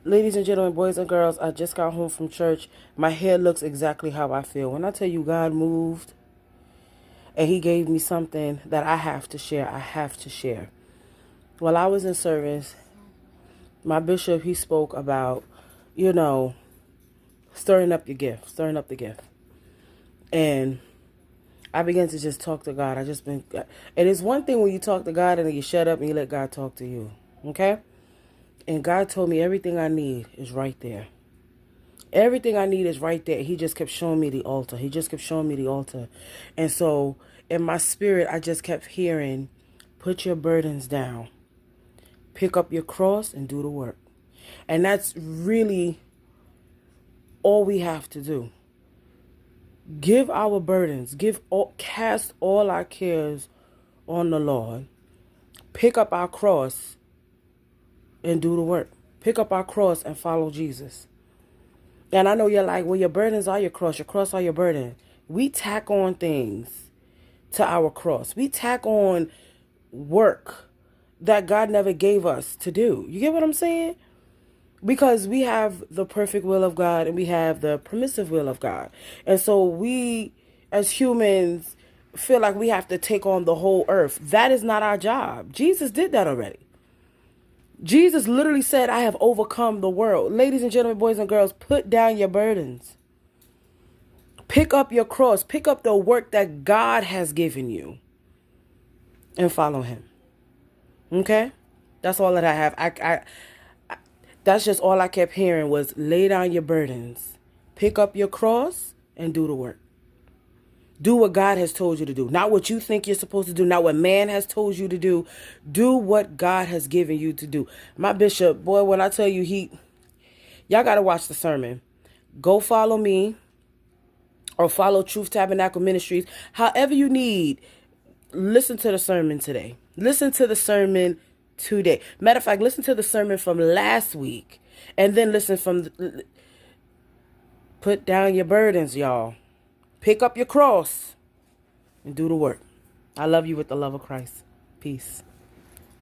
Ladies and gentlemen, boys and girls, I just got home from church. My hair looks exactly how I feel. When I tell you God moved and he gave me something that I have to share, I have to share. While I was in service, my bishop, he spoke about, you know, stirring up your gift, stirring up the gift. And I began to just talk to God. And it's one thing when you talk to God and then you shut up and you let God talk to you. Okay? And God told me everything I need is right there. Everything I need is right there. He just kept showing me the altar. He just kept showing me the altar. And so in my spirit, I just kept hearing, put your burdens down. Pick up your cross and do the work. And that's really all we have to do. Give our burdens. Cast all our cares on the Lord. Pick up our cross and do the work. Pick up our cross and follow Jesus. And I know you're like, well, your burdens are your cross are your burden. We tack on things to our cross. We tack on work that God never gave us to do. You get what I'm saying? Because we have the perfect will of God and we have the permissive will of God. And so we, as humans, feel like we have to take on the whole earth. That is not our job. Jesus did that already. Jesus literally said, I have overcome the world. Ladies and gentlemen, boys and girls, put down your burdens. Pick up your cross. Pick up the work that God has given you and follow him. Okay? That's all that I have. That's just all I kept hearing was lay down your burdens. Pick up your cross and do the work. Do what God has told you to do. Not what you think you're supposed to do. Not what man has told you to do. Do what God has given you to do. My bishop, boy, when I tell you y'all got to watch the sermon. Go follow me or follow Truth Tabernacle Ministries. However you need, listen to the sermon today. Listen to the sermon today. Matter of fact, listen to the sermon from last week. And then put down your burdens, y'all. Pick up your cross and do the work. I love you with the love of Christ. Peace.